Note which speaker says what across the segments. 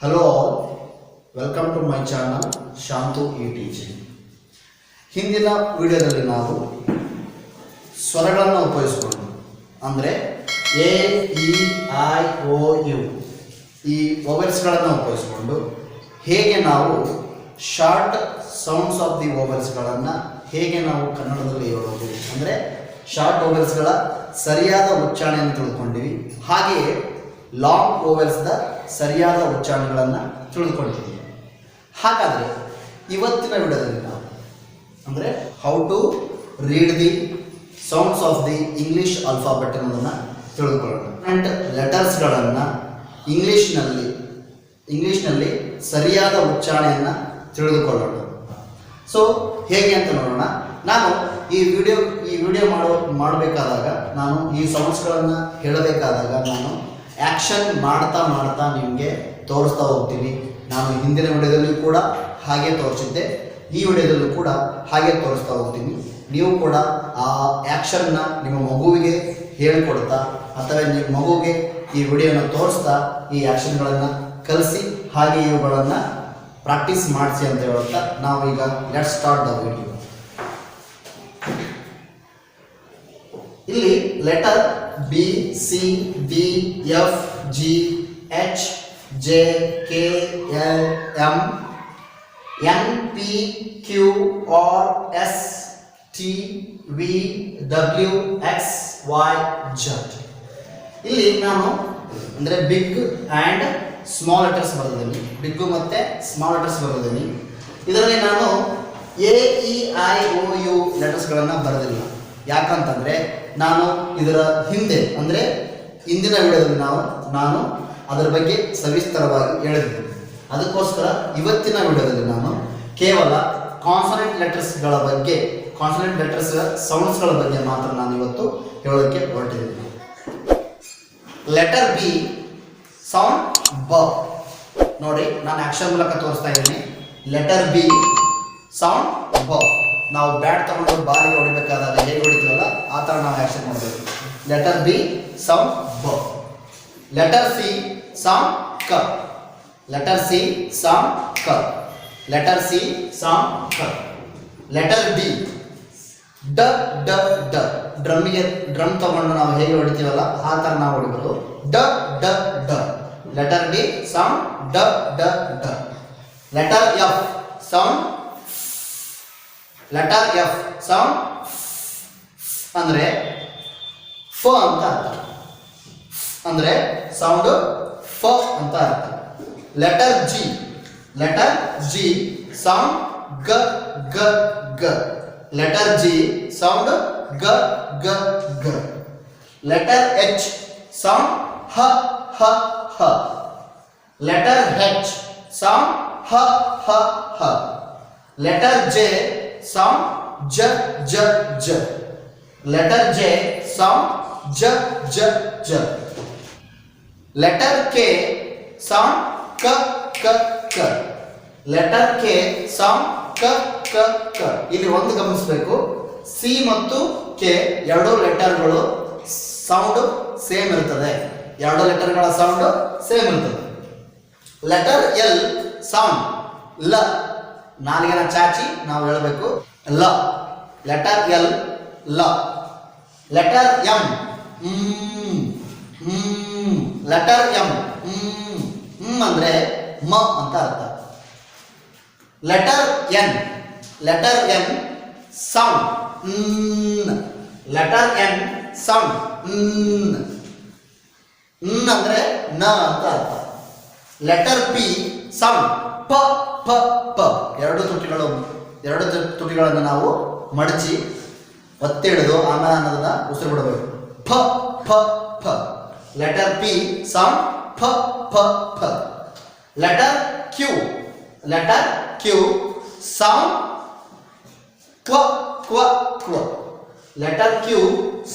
Speaker 1: Hello all, welcome to my channel Shantu E-Teaching. ಹಿಂದಿನ ವಿಡಿಯೋದಲ್ಲಿ ನಾವು ಸ್ವರಗಳನ್ನು ಉಪಯೋಗಿಸಿಕೊಂಡು ಅಂದರೆ A E I O U ಈ ವೊವೆಲ್ಸ್ಗಳನ್ನು ಉಪಯೋಗಿಸಿಕೊಂಡು ಹೇಗೆ ನಾವು ಶಾರ್ಟ್ ಸೌಂಡ್ಸ್ ಆಫ್ ದಿ ವೊವೆಲ್ಸ್ಗಳನ್ನು ಹೇಗೆ ನಾವು ಕನ್ನಡದಲ್ಲಿ ಹೇಳೋದು ಅಂದರೆ ಶಾರ್ಟ್ ವೊವೆಲ್ಸ್ಗಳ ಸರಿಯಾದ ಉಚ್ಚಾರಣೆಯನ್ನು ತಿಳ್ಕೊಂಡಿವಿ. ಹಾಗೆಯೇ ಲಾಂಗ್ ವೊವೆಲ್ಸ್ದ ಸರಿಯಾದ ಉಚ್ಚಾರಣೆಗಳನ್ನು ತಿಳಿದುಕೊಂಡಿದ್ದೀವಿ. ಹಾಗಾದರೆ ಇವತ್ತಿನ ವಿಡಿಯೋದಲ್ಲಿ ನಾವು ಅಂದರೆ how to read the sounds of the English alphabet ಅನ್ನೋದನ್ನು ತಿಳಿದುಕೊಳ್ಳೋಣ. ಆ್ಯಂಡ್ ಲೆಟರ್ಸ್ಗಳನ್ನು ಇಂಗ್ಲೀಷ್ನಲ್ಲಿ ಸರಿಯಾದ ಉಚ್ಚಾರಣೆಯನ್ನು ತಿಳಿದುಕೊಳ್ಳೋಣ. ಸೊ ಹೇಗೆ ಅಂತ ನೋಡೋಣ. ನಾನು ಈ ವಿಡಿಯೋ ಮಾಡಬೇಕಾದಾಗ ನಾನು ಈ ಸೌಂಡ್ಸ್ಗಳನ್ನು ಹೇಳಬೇಕಾದಾಗ ನಾನು ಆ್ಯಕ್ಷನ್ ಮಾಡ್ತಾ ನಿಮಗೆ ತೋರಿಸ್ತಾ ಹೋಗ್ತೀನಿ. ನಾನು ಹಿಂದಿನ ವಿಡಿಯೋದಲ್ಲಿ ಕೂಡ ಹಾಗೆ ತೋರಿಸಿದ್ದೆ, ಈ ವಿಡಿಯೋದಲ್ಲೂ ಕೂಡ ಹಾಗೆ ತೋರಿಸ್ತಾ ಹೋಗ್ತೀನಿ. ನೀವು ಕೂಡ ಆ ಆ್ಯಕ್ಷನ್ನ ನಿಮ್ಮ ಮಗುವಿಗೆ ಹೇಳಿಕೊಡ್ತಾ ಅಥವಾ ನಿಮ್ಮ ಮಗುವಿಗೆ ಈ ವಿಡಿಯೋನ ತೋರಿಸ್ತಾ ಈ ಆ್ಯಕ್ಷನ್ಗಳನ್ನು ಕಲಿಸಿ ಹಾಗೆ ಇವುಗಳನ್ನು ಪ್ರಾಕ್ಟೀಸ್ ಮಾಡಿಸಿ ಅಂತ ಹೇಳುತ್ತಾ ನಾವು ಈಗ ಲೆಟ್ ಸ್ಟಾರ್ಟ್ ದ ವಿಡಿಯೋ. ಇಲ್ಲಿ letter B C D F G H J K L M N P Q R S T V W X Y Z. ಇಲ್ಲಿ ನಾನು ಅಂದರೆ ಬಿಗ್ ಆ್ಯಂಡ್ ಸ್ಮಾಲ್ ಲೆಟರ್ಸ್ ಬರೆದಿದ್ದೀನಿ, ಬಿಗ್ಗು ಮತ್ತು small letters ಬರೆದಿದ್ದೀನಿ. ಇದರಲ್ಲಿ ನಾನು A E I O U ಲೆಟರ್ಸ್ಗಳನ್ನು ಬರೆದಿಲ್ಲ. ಯಾಕಂತಂದರೆ ನಾನು ಇದರ ಹಿಂದೆ ಅಂದರೆ ಇಂದಿನ ವಿಡಿಯೋದಲ್ಲಿ ನಾನು ಅದರ ಬಗ್ಗೆ ಸವಿಸ್ತರವಾಗಿ ಹೇಳಿದ್ದೀನಿ. ಅದಕ್ಕೋಸ್ಕರ ಇವತ್ತಿನ ವಿಡಿಯೋದಲ್ಲಿ ನಾನು ಕೇವಲ ಕಾನ್ಸನೆಂಟ್ ಲೆಟರ್ಸ್ಗಳ ಬಗ್ಗೆ, ಕಾನ್ಸನೆಂಟ್ ಲೆಟರ್ಸ್ ಸೌಂಡ್ಸ್ಗಳ ಬಗ್ಗೆ ಮಾತ್ರ ನಾನು ಇವತ್ತು ಹೇಳೋಕ್ಕೆ ಹೊರಟಿದ್ದೀನಿ. ಲೆಟರ್ ಬಿ ಸೌಂಡ್ ಬ. ನೋಡಿ, ನಾನು ಆಕ್ಷನ್ ಮೂಲಕ ತೋರಿಸ್ತಾ ಇದ್ದೀನಿ. ಲೆಟರ್ ಬಿ ಸೌಂಡ್ ಬ. ನಾವು ಬ್ಯಾಟ್ ತಗೊಂಡು ಬಾರಿಗೆ ಹೊಡಿಬೇಕಾದಾಗ ಹೇಗೆ ಹೊಡಿತೀವಲ್ಲ ಆ ಥರ ನಾವು ಆ್ಯಕ್ಷನ್ ಮಾಡಬೇಕು. ಲೆಟರ್ ಬಿ ಸೌಂಡ್ ಬ. ಲೆಟರ್ ಸಿ ಸೌಂಡ್ ಕ. ಲೆಟರ್ ಸಿ ಸೌಂಡ್ ಕ. ಲೆಟರ್ ಸಿ ಸೌಂಡ್ ಕ. ಲೆಟರ್ ಡಿ ಡ ಡ ಡ. ಡ್ರಮ್ ತಗೊಂಡು ನಾವು ಹೇಗೆ ಹೊಡಿತೀವಲ್ಲ ಆ ಥರ ನಾವು ಹೊಡಿಬೋದು. ಡ ಡ ಡ. ಲೆಟರ್ ಡಿ ಸೌಂಡ್ ಡ ಡ ಡ. Letter F sound. Letter F sound ಅಂದರೆ ಫ ಅಂತ ಅರ್ಥ, ಅಂದರೆ ಸೌಂಡ್ ಫ ಅಂತ ಅರ್ಥ. ಲೆಟರ್ ಜಿ ಸೌಂಡ್ ಗ ಗ ಗ. ಲೆಟರ್ ಜಿ ಸೌಂಡ್ ಗ ಗ ಗ. ಲೆಟರ್ ಎಚ್ ಸೌಂಡ್ ಹ ಹ ಹ. ಲೆಟರ್ ಹೆಚ್ ಸೌಂಡ್ ಹ ಹ ಹ. Letter J sound j j j. Letter J sound j j j. Letter K sound k k k. Letter K sound k k k. ಇಲ್ಲಿ ಒಂದು ಗಮನಿಸಬೇಕು, ಸಿ ಮತ್ತು ಕೆ ಎರಡು ಲೆಟರ್ಗಳು ಸೌಂಡ್ ಸೇಮ್ ಇರ್ತದೆ. ಎರಡು ಲೆಟರ್ಗಳ ಸೌಂಡ್ ಸೇಮ್ ಇರ್ತದೆ. ಲೆಟರ್ ಎಲ್ ಸೌಂಡ್ ಲ. ನಾಲಿಗೆನ ಚಾಚಿ ನಾವು ಹೇಳಬೇಕು ಲ. ಲೆಟರ್ ಎಲ್ ಲ. ಲೆಟರ್ ಎಂ ಲೆಟರ್ ಎಂ ಅಂದರೆ ಮ ಅಂತ ಅರ್ಥ. Letter N sound letter N sound ಅಂದರೆ ನ ಅಂತ ಅರ್ಥ. ಲೆಟರ್ ಪಿ ಸೌಂಡ್ ಪ ಪ ಪ. ಎರಡು ತುಟಿಗಳನ್ನು ನಾವು ಮಡಚಿ ಒತ್ತಿ ಹಿಡಿದು ಆಮೇಲೆ ಅನ್ನೋದನ್ನ ಉಸಿರು ಬಿಡಬೇಕು. ಫ ಫ ಫ. ಲೆಟರ್ ಪಿ ಸೌಂಡ್ ಫ ಫ ಫ. ಲೆಟರ್ ಕ್ಯೂ ಸೌಂಡ್ ಕ್ವ ಕ್ವ ಕ್ವ. ಲೆಟರ್ ಕ್ಯೂ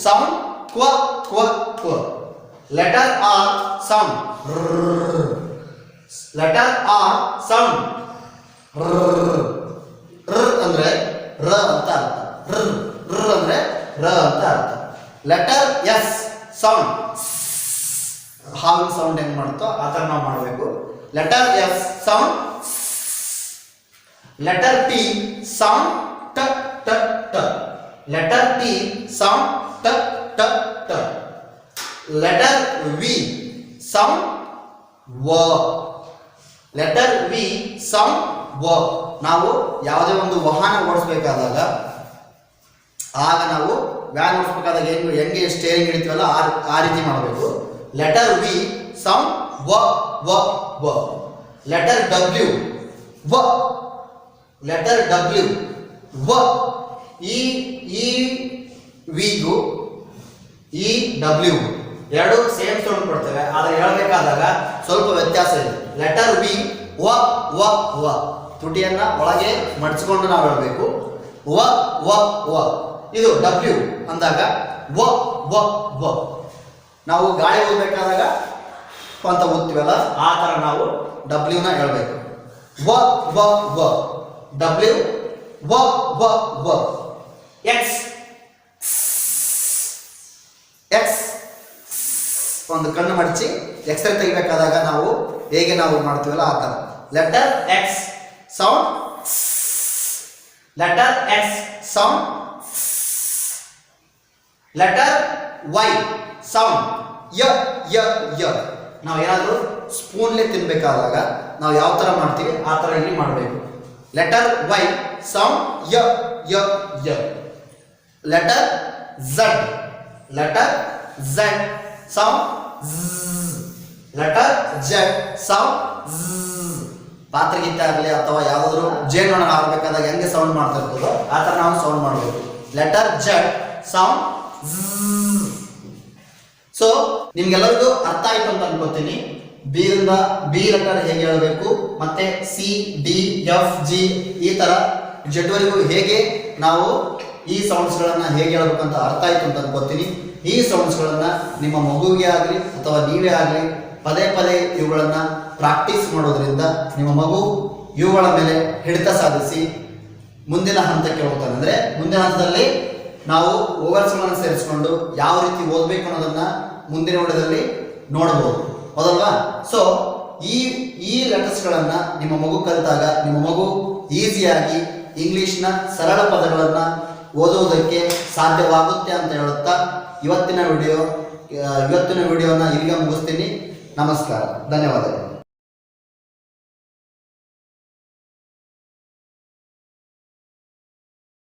Speaker 1: ಸೌಂಡ್ ಕ್ವ ಕ್ವ ಕ್ವ. ಲೆಟರ್ ಆರ್ ಸೌಂಡ್ ರ್. ಲೆಟರ್ ಆರ್ ಸೌಂಡ್ ರ್ ಅಂದರೆ ರ ಅಂತ ಅರ್ಥ. ರ್ ಅಂದರೆ ರ ಅಂತ ಅರ್ಥ. ಲೆಟರ್ ಎಸ್ ಸೌಂಡ್ ಹಾವಿನ ಸೌಂಡ್ ಹೆಂಗೆ ಮಾಡುತ್ತೋ ಆ ಥರ ನಾವು ಮಾಡಬೇಕು. Letter S sound letter T sound ಟ ಟ ಟ ಲೆಟರ್ ಟಿ ಸೌಂಡ್ ಟ ಟ ಟ ಲೆಟರ್ ವಿ ಸೌಂಡ್ ವ ಲೆಟರ್ ವಿ ಸೌಂಡ್ ವ ನಾವು ಯಾವುದೇ ಒಂದು ವಾಹನ ಓಡಿಸಬೇಕಾದಾಗ ಆಗ ನಾವು ವ್ಯಾನ್ ಓಡಿಸಬೇಕಾದಾಗ ಹೆಂಗೆ ಸ್ಟೇರಿಂಗ್ ಹಿಡಿತೀವಲ್ಲ ಆ ರೀತಿ ಮಾಡಬೇಕು. ಲೆಟರ್ ವಿ ಸೌಂಡ್ ವ ವ ವ ಲೆಟರ್ ಡಬ್ಲ್ಯೂ ವ ಲೆಟರ್ ಡಬ್ಲ್ಯೂ ವ ಈ ವಿಗೂ ಈ ಡಬ್ಲ್ಯೂ ಎರಡು ಸೇಮ್ ಸೌಂಡ್ ಕೊಡ್ತೇವೆ, ಆದರೆ ಹೇಳಬೇಕಾದಾಗ ಸ್ವಲ್ಪ ವ್ಯತ್ಯಾಸ ಇದೆ. ಲೆಟರ್ ವಿ ವ ವ ವ ತುಟಿಯನ್ನ ಒಳಗೆ ಮಡಿಸಿಕೊಂಡು ನಾವು ಹೇಳಬೇಕು. ವ ವ ವ ಇದು ಡಬ್ಲ್ಯೂ ಅಂದಾಗ ವ ವ ವ ನಾವು ಗಾಳಿ ಹೋಗ್ಬೇಕಾದಾಗ ಅಂತ ಓದ್ತೀವಲ್ಲ ಆ ಥರ ನಾವು ಡಬ್ಲ್ಯೂನ ಹೇಳಬೇಕು. ವ ವ ವ ಡಬ್ಲ್ಯೂ ವ ವ ವ ಎಕ್ಸ್ ಎಕ್ಸ್ ಒಂದು ಕಣ್ಣು ಮಡಚಿ ಎಕ್ಸ್ರೇ ತೆಗಿಬೇಕಾದಾಗ ನಾವು ಹೇಗೆ ನಾವು ಮಾಡ್ತೀವಲ್ಲ ಆ ಥರ. Letter X sound letter X sound letter Y sound ಯ ಯ ಯ ನಾವು ಏನಾದರೂ ಸ್ಪೂನ್ಲೆ ತಿನ್ಬೇಕಾದಾಗ ನಾವು ಯಾವ ಥರ ಮಾಡ್ತೀವಿ ಆ ಥರ ಇಲ್ಲಿ ಮಾಡಬೇಕು. ಲೆಟರ್ ವೈ ಸೌಂಡ್ ಯ ಯ ಯ letter Z letter Z sound letter Z sound ಪಾತ್ರಗೀತೆ ಆಗಲಿ ಅಥವಾ ಯಾವುದಾದ್ರು ಜೇನುನೊಣ ಆಗಬೇಕಾದಾಗ ಹೆಂಗೆ ಸೌಂಡ್ ಮಾಡ್ತಾ ಇರ್ತದೋ ಆ ಥರ ನಾವು ಸೌಂಡ್ ಮಾಡಬೇಕು. Letter Z sound. ಸೊ ನಿಮ್ಗೆಲ್ಲರಿಗೂ ಅರ್ಥ ಆಯ್ತು ಅಂತ ಅನ್ಕೋತೀನಿ. ಬಿಯಿಂದ ಬಿ ಲೆಟರ್ ಹೇಗೆ ಹೇಳಬೇಕು ಮತ್ತೆ ಸಿ ಡಿ ಎಫ್ ಜಿ ಈ ತರ ಜಡ್ವರೆಗೂ ಹೇಗೆ ನಾವು ಈ ಸೌಂಡ್ಸ್ಗಳನ್ನ ಹೇಗೆ ಹೇಳಬೇಕು ಅಂತ ಅರ್ಥ ಆಯ್ತು ಅಂತ ಅನ್ಕೋತೀನಿ. ಈ ಸೌಂಡ್ಸ್ಗಳನ್ನ ನಿಮ್ಮ ಮಗುವಿಗೆ ಆಗಲಿ ಅಥವಾ ನೀವೇ ಆಗಲಿ ಪದೇ ಪದೇ ಇವುಗಳನ್ನ ಪ್ರಾಕ್ಟೀಸ್ ಮಾಡೋದ್ರಿಂದ ನಿಮ್ಮ ಮಗು ಇವುಗಳ ಮೇಲೆ ಹಿಡಿತ ಸಾಧಿಸಿ ಮುಂದಿನ ಹಂತಕ್ಕೆ ಹೋಗ್ತಾನೆ. ಅಂದರೆ ಮುಂದಿನ ಹಂತದಲ್ಲಿ ನಾವು ಓವರ್ಸ್ಗಳನ್ನು ಸೇರಿಸ್ಕೊಂಡು ಯಾವ ರೀತಿ ಓದಬೇಕು ಅನ್ನೋದನ್ನ ಮುಂದಿನ ವಿಡಿಯೋದಲ್ಲಿ ನೋಡಬಹುದು, ಹೌದಲ್ವಾ? ಸೊ ಈ ಲೆಟರ್ಸ್ಗಳನ್ನ ನಿಮ್ಮ ಮಗು ಕಲಿತಾಗ ನಿಮ್ಮ ಮಗು ಈಸಿಯಾಗಿ ಇಂಗ್ಲಿಷ್ನ ಸರಳ ಪದಗಳನ್ನು ಓದುವುದಕ್ಕೆ ಸಾಧ್ಯವಾಗುತ್ತೆ ಅಂತ ಹೇಳುತ್ತಾ ಇವತ್ತಿನ ವಿಡಿಯೋನ ಇಲ್ಲಿಗೆ ಮುಗಿಸ್ತೀನಿ. ನಮಸ್ಕಾರ, ಧನ್ಯವಾದಗಳು.